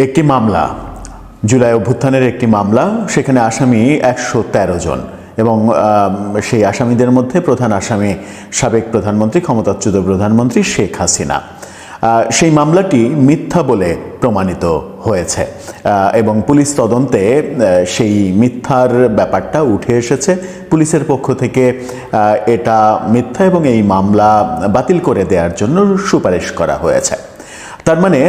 একটি মামলা, জুলাই অভ্যুত্থানের একটি মামলা, সেখানে আসামি 113 জন এবং সেই আসামিদের মধ্যে প্রধান আসামি সাবেক প্রধানমন্ত্রী, ক্ষমতাচ্যুত প্রধানমন্ত্রী শেখ হাসিনা। সেই মামলাটি মিথ্যা বলে প্রমাণিত হয়েছে এবং পুলিশ তদন্তে সেই মিথ্যার ব্যাপারটা উঠে এসেছে। পুলিশের পক্ষ থেকে এটা মিথ্যা এবং এই মামলা বাতিল করে দেওয়ার জন্য সুপারিশ করা হয়েছে। তার মানে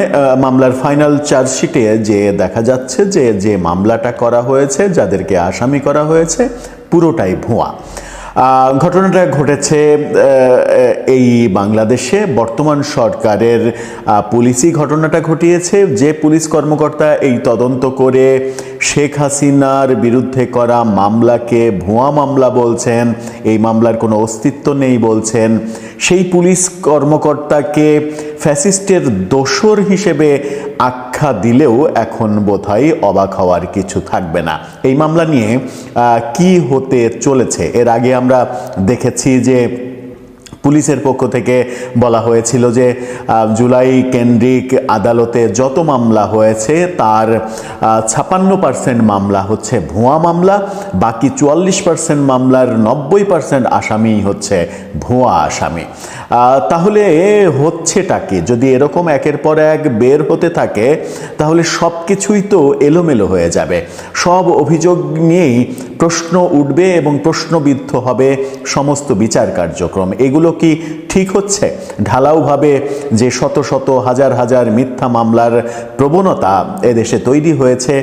মামলার ফাইনাল চার্জশিটে যে দেখা যাচ্ছে যে মামলাটা করা হয়েছে, যাদেরকে আসামি করা হয়েছে, পুরোটাই ভুয়া। ঘটনাটা ঘটেছে এই বাংলাদেশে বর্তমান সরকারের পুলিশই ঘটনাটা ঘটিয়েছে। যে পুলিশ কর্মকর্তা এই তদন্ত করে শেখ হাসিনার বিরুদ্ধে করা মামলাকে ভুয়া মামলা বলছেন, এই মামলার কোনো অস্তিত্ব নেই বলছেন, সেই পুলিশ কর্মকর্তাকে ফ্যাসিস্টের দোসর হিসেবে আখ্যা দিলেও এখন বোধহয় অবাক হওয়ার কিছু থাকবে না। এই মামলা নিয়ে কি হতে চলেছে, এর আগে আমরা দেখেছি যে পুলিশের পক্ষ থেকে বলা হয়েছিল যে জুলাই কেন্দ্রিক আদালতে যত মামলা হয়েছে তার 56% মামলা হচ্ছে ভুয়া মামলা, বাকি 44% মামলার 90% আসামি হচ্ছে ভুয়া আসামি। তাহলে হচ্ছেটা কি? যদি এরকম একের পর এক বের হতে থাকে তাহলে সব কিছুই তো এলোমেলো হয়ে যাবে। সব অভিযোগ নিয়েই প্রশ্ন উঠবে এবং প্রশ্নবিদ্ধ হবে সমস্ত বিচার কার্যক্রম। এগুলো কি ঠিক হচ্ছে? ঢালাওভাবে যে শত শত হাজার হাজার মিথ্যা মামলার প্রবণতা এদেশে তৈরি হয়েছে,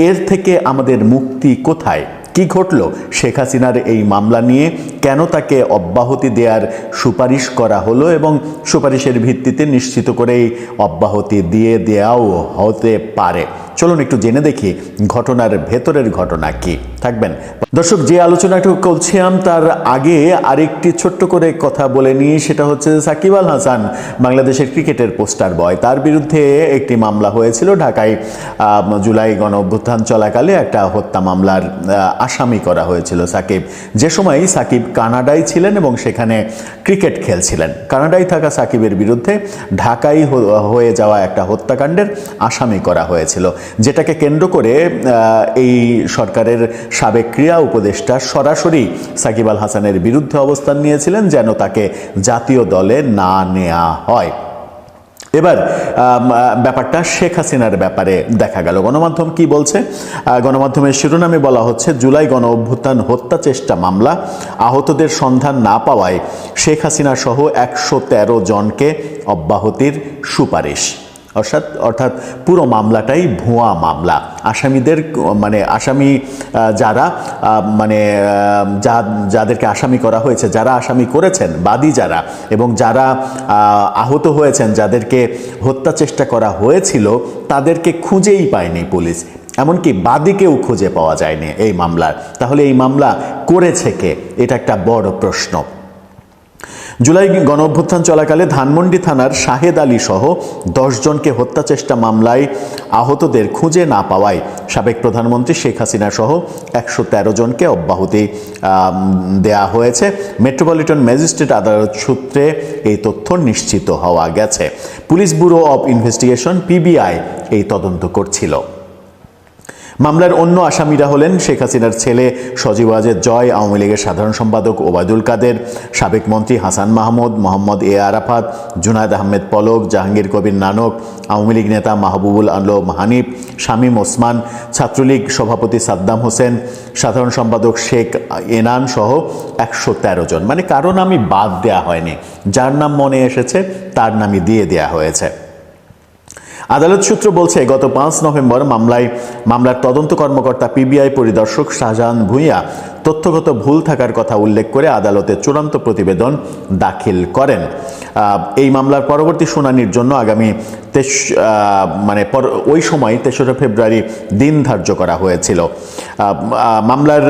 এর থেকে আমাদের মুক্তি কোথায়? কি ঘটলো শেখ হাসিনার এই মামলা নিয়ে? কেন তাকে অব্যাহতি দেওয়ার সুপারিশ করা হলো এবং সুপারিশের ভিত্তিতে নিশ্চিত করেই অব্যাহতি দিয়ে দেওয়াও হতে পারে? চলুন একটু জেনে দেখি ঘটনার ভেতরের ঘটনা কি। থাকবেন দর্শক। যে আলোচনাটা করছিলাম তার আগে আরেকটি ছোট্ট করে কথা বলে নিই, সেটা হচ্ছে সাকিব আল হাসান, বাংলাদেশের ক্রিকেটের পোস্টার বয়, তার বিরুদ্ধে একটি মামলা হয়েছিল ঢাকায়। জুলাই গণ অভ্যুত্থান চলাকালে একটা হত্যা মামলার আসামি করা হয়েছিল সাকিব। যে সময় সাকিব কানাডায় ছিলেন এবং সেখানে ক্রিকেট খেলছিলেন। কানাডায় থাকা সাকিবের বিরুদ্ধে ঢাকায় হয়ে যাওয়া একটা হত্যাকাণ্ডের আসামি করা হয়েছিল, যেটাকে কেন্দ্র করে এই সরকারের সাবেক ক্রীড়া উপদেষ্টা সরাসরি সাকিব আল হাসানের বিরুদ্ধে অবস্থান নিয়েছিলেন যেন তাকে জাতীয় দলে না নেওয়া হয়। এবার ব্যাপারটা শেখ হাসিনার ব্যাপারে দেখা গেল। গণমাধ্যম কি বলছে? গণমাধ্যমের শিরোনামে বলা হচ্ছে, জুলাই গণ অভ্যুত্থান হত্যা চেষ্টা মামলা, আহতদের সন্ধান না পাওয়ায় শেখ হাসিনা সহ 113 জনকে অব্যাহতির সুপারিশ। অর্থাৎ পুরো মামলাটাই ভুয়া মামলা। আসামিদের আসামি যারা যাদেরকে আসামি করা হয়েছে, যারা আসামি করেছেন, বাদী যারা, এবং যারা আহত হয়েছেন, যাদেরকে হত্যা চেষ্টা করা হয়েছিল, তাদেরকে খুঁজেই পায়নি পুলিশ। এমনকি বাদীকেও খুঁজে পাওয়া যায়নি এই মামলার। তাহলে এই মামলা করেছে কে? এটা একটা বড় প্রশ্ন। জুলাই গণ অভ্যুত্থান চলাকালে ধানমন্ডি থানার শাহেদ আলী সহ 10 জনকে হত্যা চেষ্টা মামলায় আহতদের খুঁজে না পাওয়ায় সাবেক প্রধানমন্ত্রী শেখ হাসিনা সহ 113 জনকে অব্যাহতি দেয়া হয়েছে। মেট্রোপলিটন ম্যাজিস্ট্রেট আদালত সূত্রে এই তথ্য নিশ্চিত হওয়া গেছে। Police bureau of investigation PBI এই তদন্ত করছিল। মামলার অন্য আসামিরা হলেন শেখ হাসিনার ছেলে সজীব ওয়াজেদ জয়, আওয়ামী লীগের সাধারণ সম্পাদক ওবায়দুল কাদের, সাবেক মন্ত্রী হাসান মাহমুদ, মোহাম্মদ এ আরাফাত, জুনায়েদ আহমেদ পলক, জাহাঙ্গীর কবির নানক, আওয়ামী লীগ নেতা মাহবুবুল আলম হানিফ, শামীম ওসমান, ছাত্রলীগ সভাপতি সাদ্দাম হোসেন, সাধারণ সম্পাদক শেখ এনান সহ 113 জন। কারো নামই বাদ দেওয়া হয়নি, যার নাম মনে এসেছে তার নামই দিয়ে দেওয়া হয়েছে। আদালত সূত্র বলছে, গত 5 নভেম্বর মামলার তদন্ত কর্মকর্তা পিবিআই পরিদর্শক শাহজাহান ভূঁইয়া তথ্যগত ভুল থাকার কথা উল্লেখ করে আদালতে চূড়ান্ত প্রতিবেদন দাখিল করেন। এই মামলার পরবর্তী শুনানির জন্য আগামী ওই সময় 3রা ফেব্রুয়ারি দিন ধার্য করা হয়েছিল। মামলার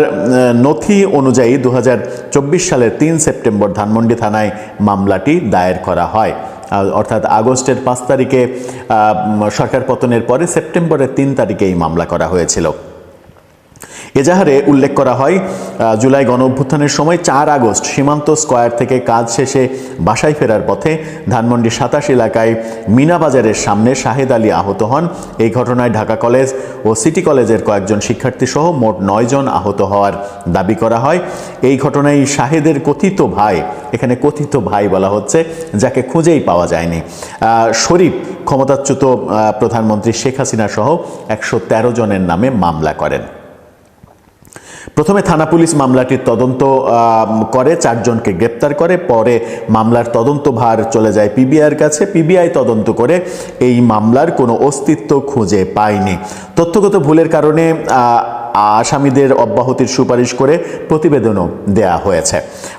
নথি অনুযায়ী 2024 সালের 3 সেপ্টেম্বর ধানমন্ডি থানায় মামলাটি দায়ের করা হয়। অর্থাৎ আগস্টের 5 তারিখে সরকার পতনের পরে সেপ্টেম্বরের 3 তারিখে এই মামলা করা হয়েছিল। এজাহারে উল্লেখ করা হয়, জুলাই গণঅভ্যুত্থানের সময় 4 আগস্ট সীমান্ত স্কয়ার থেকে কাজ শেষে বাসায় ফেরার পথে ধানমন্ডি 27 এলাকায় মিনা বাজারের সামনে শাহেদ আলী আহত হন। এই ঘটনায় ঢাকা কলেজ ও সিটি কলেজের কয়েকজন শিক্ষার্থী সহ মোট 9 জন আহত হওয়ার দাবি করা হয়। এই ঘটনায় শাহেদের কথিত ভাই, এখানে কথিত ভাই বলা হচ্ছে, যাকে খুঁজেই পাওয়া যায়নি, শরীফ ক্ষমতাচ্যুত প্রধানমন্ত্রী শেখ হাসিনা সহ 113 জনের নামে মামলা করেন। প্রথমে থানা পুলিশ মামলাটির তদন্ত করে, 4 জনকে গ্রেপ্তার করে। পরে মামলার তদন্তভার চলে যায় পিবিআইয়ের কাছে। পিবিআই তদন্ত করে এই মামলার কোনো অস্তিত্ব খুঁজে পায়নি। তথ্যগত ভুলের কারণে আসামিদের অব্যাহতির সুপারিশ করে প্রতিবেদনও দেয়া হয়েছে।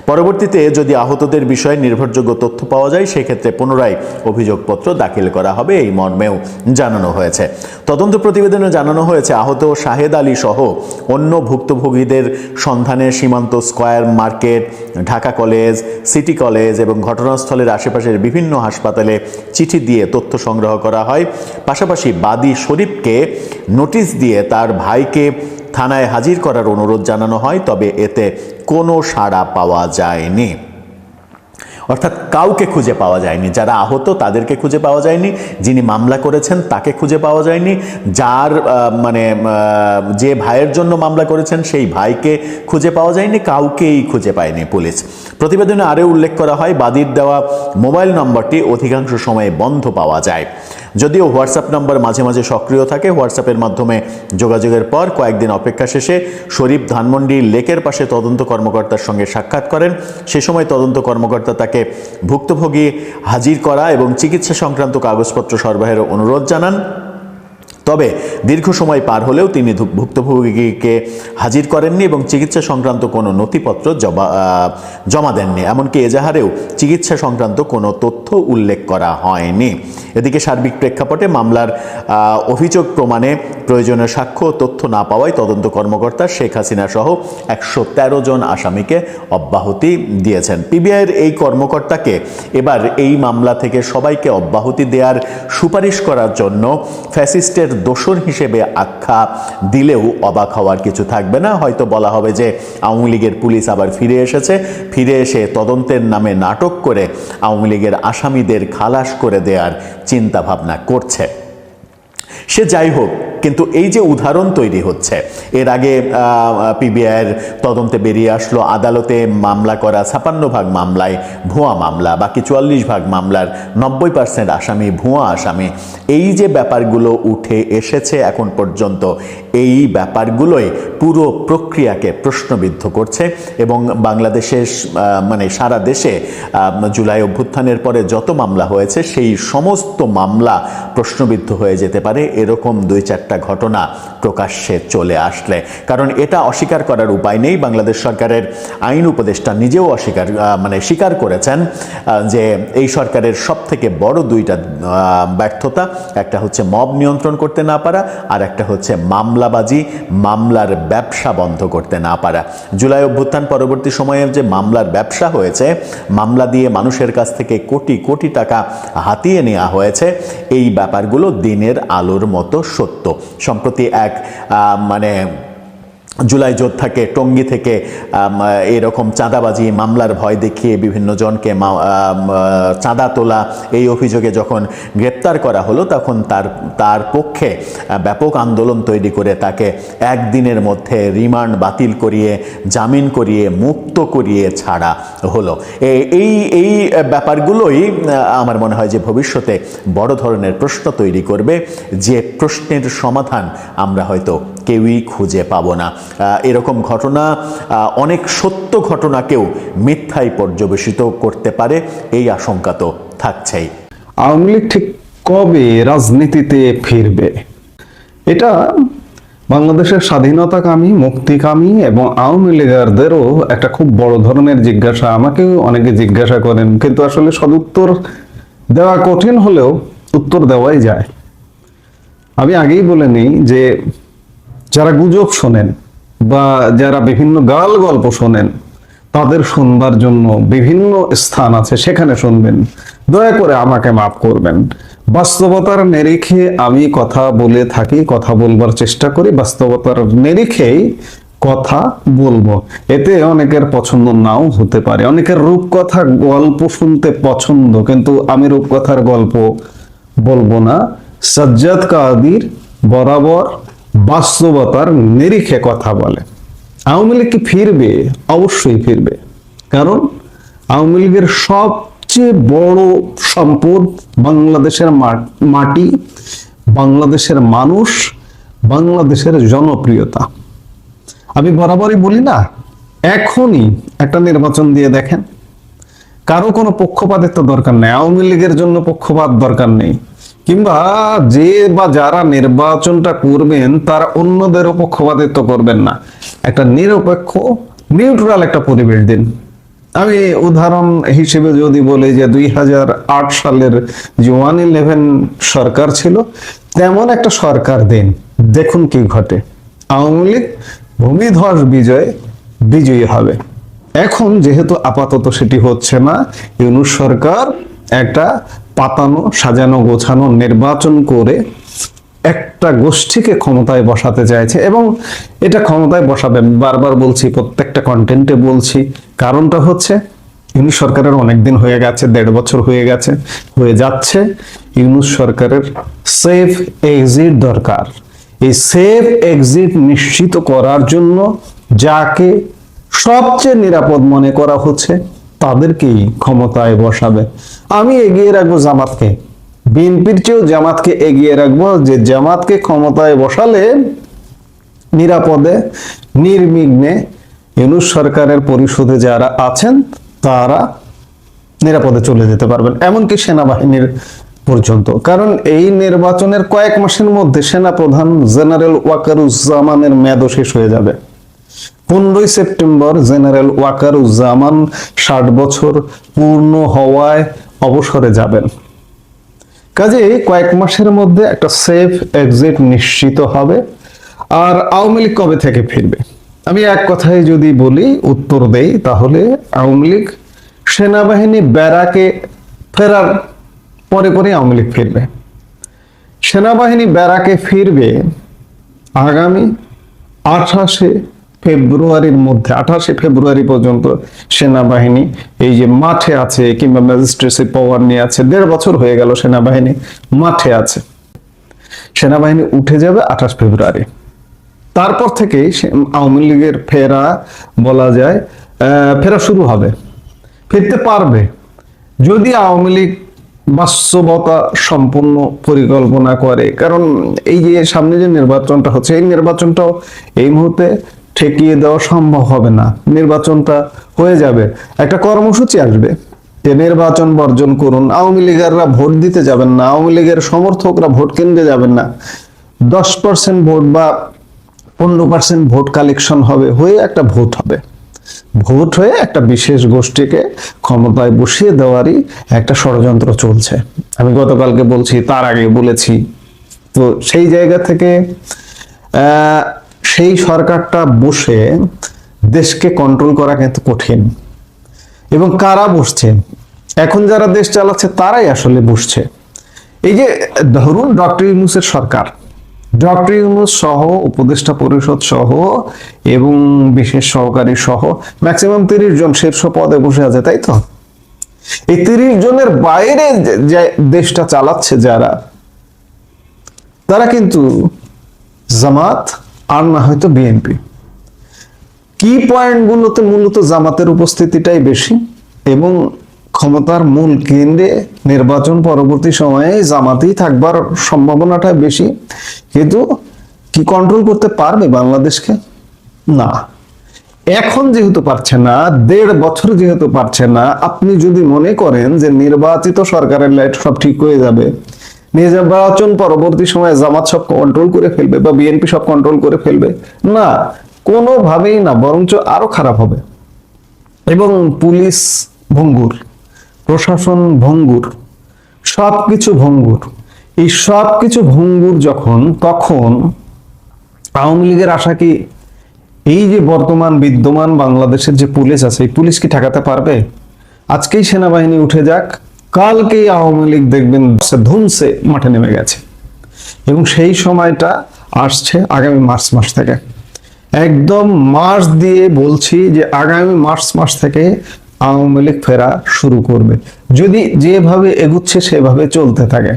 পরবর্তীতে যদি আহতদের বিষয়ে নির্ভরযোগ্য তথ্য পাওয়া যায়, সেক্ষেত্রে পুনরায় অভিযোগপত্র দাখিল করা হবে, এই মর্মেও জানানো হয়েছে। তদন্ত প্রতিবেদনে জানানো হয়েছে, আহত শাহেদ আলী সহ অন্য ভুক্তভোগীদের সন্ধানে সীমান্ত square market, Dhaka college, city college এবং ঘটনাস্থলের আশেপাশের বিভিন্ন হাসপাতালে চিঠি দিয়ে তথ্য সংগ্রহ করা হয়। পাশাপাশি বাদী শরীফকে নোটিশ দিয়ে তার ভাইকে থানায় হাজির করার অনুরোধ জানানো হয়, তবে এতে কোনো সাড়া পাওয়া যায়নি। অর্থাৎ কাউকে খুঁজে পাওয়া যায়নি, যারা আহত তাদেরকে খুঁজে পাওয়া যায়নি, যিনি মামলা করেছেন তাকে খুঁজে পাওয়া যায়নি, যার যে ভাইয়ের জন্য মামলা করেছেন সেই ভাইকে খুঁজে পাওয়া যায়নি, কাউকেই খুঁজে পায়নি পুলিশ। প্রতিবেদনে আরও উল্লেখ করা হয়, বাদীর দেওয়া মোবাইল নম্বরটি অধিকাংশ সময়ে বন্ধ পাওয়া যায়। যদিও হোয়াটসঅ্যাপ নম্বর মাঝে মাঝে সক্রিয় থাকে। হোয়াটসঅ্যাপের মাধ্যমে যোগাযোগের পর কয়েকদিন অপেক্ষা শেষে শরীফ ধানমন্ডি লেকের পাশে তদন্ত কর্মকর্তার সঙ্গে সাক্ষাৎ করেন। সে সময় তদন্ত কর্মকর্তা তাকে ভুক্তভোগী হাজির করা এবং চিকিৎসা সংক্রান্ত কাগজপত্র সরবরাহের অনুরোধ জানান। তবে দীর্ঘ সময় পার হলেও তিনি ভুক্তভোগীকে হাজির করেননি এবং চিকিৎসা সংক্রান্ত কোনো নথিপত্র জমা দেননি। এমনকি এজাহারেও চিকিৎসা সংক্রান্ত কোনো তথ্য উল্লেখ করা হয়নি। এদিকে সার্বিক প্রেক্ষাপটে মামলার অভিযোগ প্রমাণে প্রয়োজনীয় সাক্ষ্য তথ্য না পাওয়ায় তদন্ত কর্মকর্তা শেখ হাসিনা সহ 113 জন আসামিকে অব্যাহতি দিয়েছেন। পিবিআইয়ের এই কর্মকর্তাকে এবার এই মামলা থেকে সবাইকে অব্যাহতি দেওয়ার সুপারিশ করার জন্য ফ্যাসিস্টের দোসর হিসেবে আখ্যা দিলেও অবাক হওয়ার কিছু থাকবে না। হয়তো বলা হবে যে আওয়ামী লীগের পুলিশ আবার ফিরে এসেছে, ফিরে এসে তদন্তের নামে নাটক করে আওয়ামী লীগের আসামিদের খালাস করে দেওয়ার চিন্তা ভাবনা করছে। সে যাই হোক, কিন্তু এই যে উদাহরণ তৈরি হচ্ছে, এর আগে পিবিআইয়ের তদন্তে বেরিয়ে আসলো আদালতে মামলা করা 56% মামলায় ভুয়া মামলা, বাকি 44% মামলার 90% আসামি ভুয়া আসামি। এই যে ব্যাপারগুলো উঠে এসেছে এখন পর্যন্ত, এই ব্যাপারগুলোই পুরো প্রক্রিয়াকে প্রশ্নবিদ্ধ করছে এবং বাংলাদেশের সারা দেশে জুলাই অভ্যুত্থানের পরে যত মামলা হয়েছে সেই সমস্ত মামলা প্রশ্নবিদ্ধ হয়ে যেতে পারে এরকম 2-4টা ঘটনা প্রকাশ্যে চলে আসলে। কারণ এটা অস্বীকার করার উপায় নেই। বাংলাদেশ সরকারের আইন উপদেষ্টা নিজেও স্বীকার করেছেন যে এই সরকারের সবথেকে বড় 2টা ব্যর্থতা, একটা হচ্ছে মব নিয়ন্ত্রণ করতে না পারা, আর একটা হচ্ছে মামলাবাজি, মামলার ব্যবসা বন্ধ করতে না পারা। জুলাই অভ্যুত্থান পরবর্তী সময়ে যে মামলার ব্যবসা হয়েছে, মামলা দিয়ে মানুষের কাছ থেকে কোটি কোটি টাকা হাতিয়ে নেওয়া হয়েছে, এই ব্যাপারগুলো দিনের আলোর মতো সত্য। সম্প্রতি এক জুলাই যোদ্ধাকে টঙ্গী থেকে এরকম চাঁদাবাজি মামলার ভয় দেখিয়ে বিভিন্ন জনকে চাঁদা তোলা এই অভিযোগে যখন গ্রেপ্তার করা হলো, তখন তার পক্ষে ব্যাপক আন্দোলন তৈরি করে তাকে একদিনের মধ্যে রিমান্ড বাতিল করিয়ে, জামিন করিয়ে, মুক্ত করিয়ে ছাড়া হলো। এই ব্যাপারগুলোই আমার মনে হয় যে ভবিষ্যতে বড় ধরনের প্রশ্ন তৈরি করবে, যে প্রশ্নের সমাধান আমরা হয়তো কেউই খুঁজে পাবো না। এরকম ঘটনা অনেক সত্য ঘটনাকেও মিথ্যায় পর্যবেসিত করতে পারে, এই আশঙ্কা তো থাকছেই। আওয়ামী লীগ ঠিক কবে রাজনীতিতে ফিরবে, এটা বাংলাদেশের স্বাধীনতাকামী, মুক্তিকামী এবং আওয়ামী লীগারদেরও একটা খুব বড় ধরনের জিজ্ঞাসা। আমাকেও অনেকে জিজ্ঞাসা করেন, কিন্তু আসলে সদুত্তর দেওয়া কঠিন হলেও উত্তর দেওয়াই যায়। আমি আগেই বলে নিই যে যারা গুজব শোনেন বা যারা বিভিন্ন গাল গল্প শোনেন, তাদের শুনবার জন্য বিভিন্ন স্থান আছে, সেখানে শুনবেন। দয়া করে আমাকে মাফ করবেন। বাস্তবতার নিরিখে আমি কথা বলে থাকি, কথা বলবার চেষ্টা করি। বাস্তবতার নিরিখেই কথা বলবো, এতে অনেকের পছন্দ নাও হতে পারে। অনেকের রূপকথা গল্প শুনতে পছন্দ, কিন্তু আমি রূপকথার গল্প বলবো না। সাজ্জাদ কাদির বরাবর বাস্তবতার নিরিখে কথা বলে। আওয়ামী লীগ কি ফিরবে? অবশ্যই ফিরবে, কারণ আওয়ামী লীগের সবচেয়ে বড় সম্পদ বাংলাদেশের মাটি, বাংলাদেশের মানুষ, বাংলাদেশের জনপ্রিয়তা। আমি বরাবরই বলি না, এখনই একটা নির্বাচন দিয়ে দেখেন, কারো কোনো পক্ষপাতিত্ব দরকার নেই। আওয়ামী লীগের জন্য পক্ষপাত দরকার নেই, কিংবা যে বা যারা নির্বাচনটা করবেন তারা অন্যদেরও পক্ষপাতিত্ব করবেন না। একটা নিরপেক্ষ নিউট্রাল একটা পরিবেশ দিন। আমি উদাহরণ হিসেবে যদি বলি যে 2008 সালের যে 111 সরকার ছিল, তেমন একটা সরকার দিন, দেখুন কি ঘটে। আওয়ামী লীগ ভূমিধস বিজয়ী হবে। এখন যেহেতু আপাতত সেটি হচ্ছে না, ইউনূস সরকার একটা পাতানো সাজানো গোছানো নির্বাচন করে একটা গোষ্ঠীকে ক্ষমতায় বসাতে চাইছে, এবং এটা ক্ষমতায় বসাবে। বারবার বলছি, প্রত্যেকটা কন্টেন্টে বলছি, কারণটা হচ্ছে ইউনূস সরকারের অনেকদিন হয়ে গেছে, 1.5 বছর হয়ে গেছে, হয়ে যাচ্ছে। ইউনূস সরকারের সেফ এক্সিট দরকার। এই সেফ এক্সিট নিশ্চিত করার জন্য যাকে সবচেয়ে নিরাপদ মনে করা হচ্ছে তাদেরকেই ক্ষমতায় বসাবে। আমি এগিয়ে রাখবো জামাতকে, বিএনপির চেয়েও জামাতকে এগিয়ে রাখবো, যে জামাতকে ক্ষমতায় বসালে নিরাপদে নির্বিঘ্নে ইউনূস সরকারের পরিষদে যারা আছেন তারা নিরাপদে চলে যেতে পারবেন, এমনকি সেনাবাহিনীর পর্যন্ত। কারণ এই নির্বাচনের কয়েক মাসের মধ্যে সেনাপ্রধান জেনারেল ওয়াকারুজ্জামানের মেয়াদও শেষ হয়ে যাবে। 15 সেপ্টেম্বর জেনারেল ওয়াকারুজ্জামান 60 বছর পূর্ণ হওয়ায় অবসরে যাবেন। কাজেই কয়েক মাসের মধ্যে একটা সেফ এক্সিট নিশ্চিত হবে। আর আওয়ামী লীগ কবে থেকে ফিরবে? আমি এক কথায় যদি বলি, উত্তর দেই, তাহলে আওয়ামী লীগ সেনাবাহিনী ব্যারাকে ফেরার পরে পরে আওয়ামী লীগ ফিরবে। সেনাবাহিনী ব্যারাকে ফিরবে আগামী 28 ফেব্রুয়ারির মধ্যে। 28 ফেব্রুয়ারি পর্যন্ত সেনাবাহিনী এই যে মাঠে আছে, কিংবা ম্যাজিস্ট্রেসি পাওয়ার নিয়ে আছে। 1.5 বছর হয়ে গেল সেনাবাহিনী মাঠে আছে। সেনাবাহিনী উঠে যাবে 28 ফেব্রুয়ারি। তারপর থেকে আওয়ামী লীগের ফেরা বলা যায়, ফেরা শুরু হবে। ফিরতে পারবে যদি আওয়ামী লীগ বাস্তবতা সম্পূর্ণ পরিকল্পনা করে। কারণ এই যে সামনে যে নির্বাচনটা হচ্ছে, এই নির্বাচনটাও এই মুহূর্তে ঠেকিয়ে দেওয়া সম্ভব হবে না। নির্বাচনটা হয়ে যাবে, একটা কর্মসূচি আসবে যে নির্বাচন বর্জন করুন। আওয়ামী লীগেররা ভোট দিতে যাবেন না, আওয়ামী লীগের সমর্থকরা ভোট কেন্দ্রে যাবেন না। 10% ভোট বা 15% ভোট কালেকশন হবে, হয়ে একটা ভোট হবে। ভোট হয়ে একটা বিশেষ গোষ্ঠীকে ক্ষমতায় বসিয়ে দেওয়ারই একটা ষড়যন্ত্র চলছে। আমি গতকালকে বলছি, তার আগে বলেছি। তো সেই জায়গা থেকে সেই সরকারটা বসে দেশকে কন্ট্রোল করা কিন্তু কঠিন। এবং কারা বসছে? এখন যারা দেশ চালাচ্ছে তারাই আসলে বসছে। এই যে ধরুন ডক্টর ইউনূসের সরকার, ডক্টর ইউনূস সহ উপদেষ্টা পরিষদ সহ এবং বিশেষ সহকারী সহ ম্যাক্সিমাম 30 জন শীর্ষ পদে বসে আছে, তাই তো? এই 30 জনের বাইরে যে দেশটা চালাচ্ছে যারা, তারা কিন্তু জামাত আর না হয়তো বিএনপি। কি পয়েন্টগুলোতে মূলত জামাতের উপস্থিতিটাই বেশি, এবং ক্ষমতার মূল কেন্দ্রে নির্বাচন পরবর্তী সময়ে জামাতেই থাকবার সম্ভাবনাটা বেশি। কিন্তু কি কন্ট্রোল করতে পারবে বাংলাদেশকে? না। এখন যেহেতু পারছে না, 1.5 বছর যেহেতু পারছে না, আপনি যদি মনে করেন যে নির্বাচিত সরকারের লাইট সব ঠিক হয়ে যাবে, নির্বাচন পরবর্তী সময়ে জামাত সব কন্ট্রোল করে ফেলবে বা বিএনপি সব কন্ট্রোল করে ফেলবে, না, কোনোভাবেই না, বরঞ্চ আরো খারাপ হবে। এবং পুলিশ ভঙ্গুর, প্রশাসন ভঙ্গুর, সবকিছু ভঙ্গুর। এই সবকিছু ভঙ্গুর যখন, তখন আওয়ামী লীগের আশা কি এই যে বর্তমান বিদ্যমান বাংলাদেশের যে পুলিশ আছে, এই পুলিশ কি ঠেকাতে পারবে? আজকেই সেনাবাহিনী উঠে যাক, কালকেই আওয়ামী লীগ দেখবেন ধুমসে মাঠে নেমে গেছে। এবং সেই সময়টা আসছে আগামী মার্চ মাস থেকে। একদম মাস দিয়ে বলছি যে আগামী মার্চ মাস থেকে আওয়ামী লীগ ফেরা শুরু করবে, যদি যেভাবে এগুচ্ছে সেভাবে চলতে থাকে।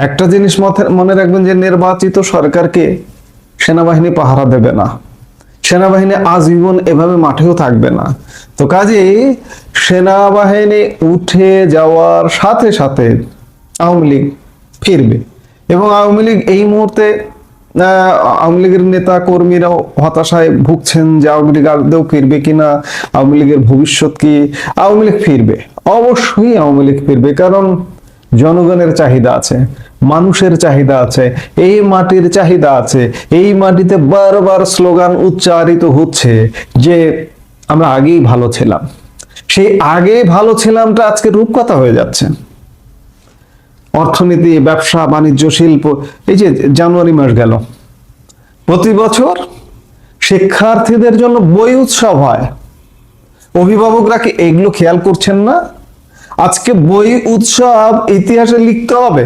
একটা জিনিস মনে রাখবেন যে নির্বাচিত সরকারকে সেনাবাহিনী পাহারা দেবে না, সেনাবাহিনী আজীবন এভাবে মাঠেও থাকবে না। তো কাজেই সেনাবাহিনী উঠে যাওয়ার সাথে সাথে আওয়ামী লীগ ফিরবে, এবং আওয়ামী লীগ এই মুহূর্তে আওয়ামী লীগের নেতা কর্মীরাও হতাশায় ভুগছেন যে আওয়ামী লীগ আদৌ ফিরবে কিনা, আওয়ামী লীগের ভবিষ্যৎ কি। আওয়ামী লীগ ফিরবে, অবশ্যই আওয়ামী লীগ ফিরবে, কারণ জনগণের চাহিদা আছে, মানুষের চাহিদা আছে, এই মাটির চাহিদা আছে। এই মাটিতে বারবার স্লোগান উচ্চারিত হচ্ছে যে আমরা আগেই ভালো ছিলাম। সেই আগে ভালো ছিলামটা আজকে রূপকথা হয়ে যাচ্ছে। অর্থনীতি, ব্যবসা বাণিজ্য, শিল্প, এই যে জানুয়ারি মাস গেল, প্রতি বছর শিক্ষার্থীদের জন্য বই উৎসব হয়, অভিভাবকরা কি এগুলো খেয়াল করছেন না? আজকে বই উৎসব ইতিহাসে লিখতে হবে।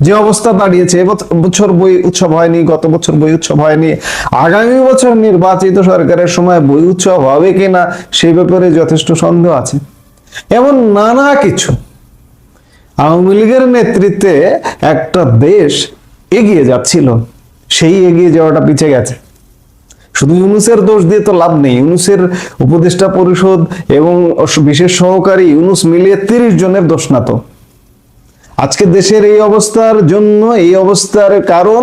যে অবস্থা দাঁড়িয়েছে, এবছর বই উৎসব হয়নি, গত বছর বই উৎসব হয়নি, আগামী বছর নির্বাচিত সরকারের সময় বই উৎসব হবে কিনা সেই ব্যাপারে যথেষ্ট সন্দেহ আছে। এমন নানা কিছু। আওয়ামী লীগের নেতৃত্বে একটা দেশ এগিয়ে যাচ্ছিল, সেই এগিয়ে যাওয়াটা পিছিয়ে গেছে। শুধু ইউনূসের দোষ দিয়ে তো লাভ নেই। ইউনূসের উপদেষ্টা পরিষদ এবং বিশেষ সহকারী ইউনূস মিলিয়ে 30 জনের দোষ না তো। আজকে দেশের এই অবস্থার জন্য, এই অবস্থার কারণ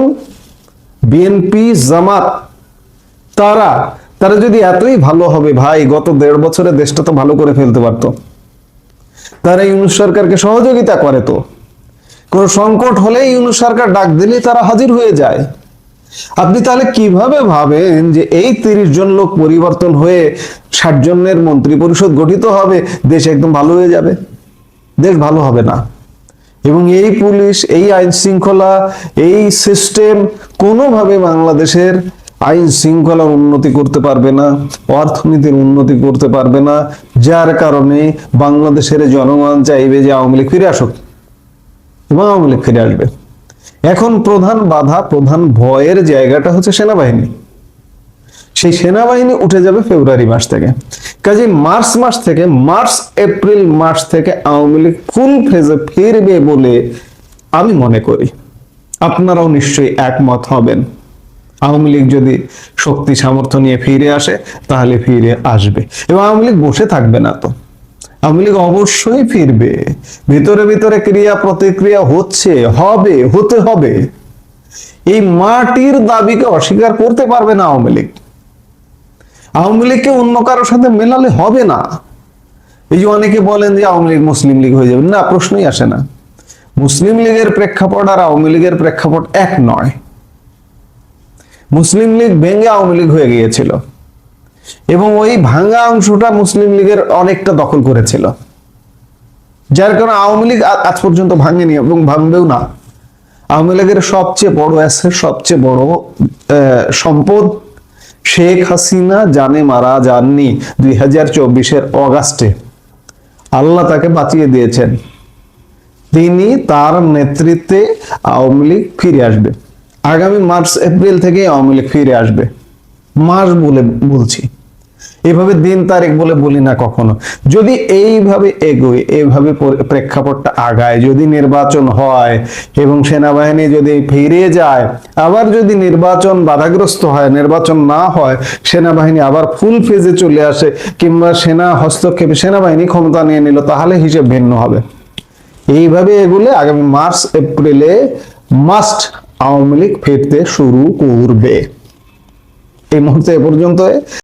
বিএনপি, জামাত। তারা যদি এতই ভালো হবে ভাই, গত 1.5 বছরে দেশটা তো ভালো করে ফেলতে পারতো। তারা ইউনূস সরকারকে সহযোগিতা করে, তো কোন সংকট হলে ইউনূস সরকার ডাক দিলে তারা হাজির হয়ে যায়। আপনি তাহলে কিভাবে ভাবেন যে এই 30 জন লোক পরিবর্তন হয়ে 60 জনের মন্ত্রী পরিষদ গঠিত হবে, দেশ একদম ভালো হয়ে যাবে? দেশ ভালো হবে না। এবং এই পুলিশ, এই আইন শৃঙ্খলা, এই সিস্টেম কোনোভাবে বাংলাদেশের আইন শৃঙ্খলার উন্নতি করতে পারবে না, অর্থনীতির উন্নতি করতে পারবে না, যার কারণে বাংলাদেশের জনগণ চাইবে যে আওয়ামী লীগ ফিরে আসুক, এবং আওয়ামী লীগ ফিরে আসবে। এখন প্রধান বাধা, প্রধান ভয়ের জায়গাটা হচ্ছে সেনাবাহিনী। সেই সেনাবাহিনী উঠে যাবে ফেব্রুয়ারি মাস থেকে। কাজে মার্চ মাস থেকে, মার্চ এপ্রিল মাস থেকে আওয়ামী লীগ ফুল ফেজে ফিরবে বলে আমি মনে করি। আপনারাও নিশ্চয়ই একমত হবেন। আওয়ামী লীগ যদি শক্তি সামর্থ্য নিয়ে ফিরে আসে তাহলে ফিরে আসবে, এবং আওয়ামী লীগ বসে থাকবে না। তো আওয়ামী লীগ অবশ্যই ফিরবে। ভিতরে ভিতরে ক্রিয়া প্রতিক্রিয়া হচ্ছে, হতে হবে। এই মাটির দাবিকে অস্বীকার করতে পারবে না আওয়ামী লীগ। আওয়ামী লীগকে অন্য কারোর সাথে মেলালে হবে না। এই যে অনেকে বলেন যে আওয়ামী লীগ মুসলিম লীগ হয়ে যাবে, না, প্রশ্নই আসে না। মুসলিম লীগের প্রেক্ষাপট আর আওয়ামী লীগের প্রেক্ষাপট এক নয়। মুসলিম লীগ ভেঙে আওয়ামী লীগ হয়ে গিয়েছিল, এবং ওই ভাঙা অংশটা মুসলিম লীগের অনেকটা দখল করেছিল, যার কারণে আওয়ামী লীগ আজ পর্যন্ত ভাঙেনি এবং ভাঙবেও না। আওয়ামী লীগের সবচেয়ে বড় অ্যাসেট, সবচেয়ে বড় সম্পদ শেখ হাসিনা জানে মারা যাননি 2024-এর অগাস্টে। আল্লাহ তাকে বাঁচিয়ে দিয়েছেন। তিনি, তার নেতৃত্বে আওয়ামী লীগ ফিরে আসবে। আগামী মার্চ এপ্রিল থেকে আওয়ামী লীগ ফিরে আসবে। মাস বলে বলছি, এভাবে দিন তারিখ বলে বলি না কখনো। যদি এইভাবে এগোয়, এইভাবে প্রেক্ষাপটটা আগায়, যদি নির্বাচন হয় এবং সেনাবাহিনী যদি ফিরে যায়, আবার যদি নির্বাচন বাধাগ্রস্ত হয়, নির্বাচন না হয়, সেনাবাহিনী আবার ফুল ফেজে চলে আসে, কিংবা সেনা হস্তক্ষেপে সেনাবাহিনী ক্ষমতা নিয়ে নিল, তাহলে হিসেব ভিন্ন হবে। এইভাবে এগুলো আগামী মার্চ এপ্রিলে মাস্ট আওয়ামী লীগ ফিরতে শুরু করবে। এই মুহূর্তে এ পর্যন্ত।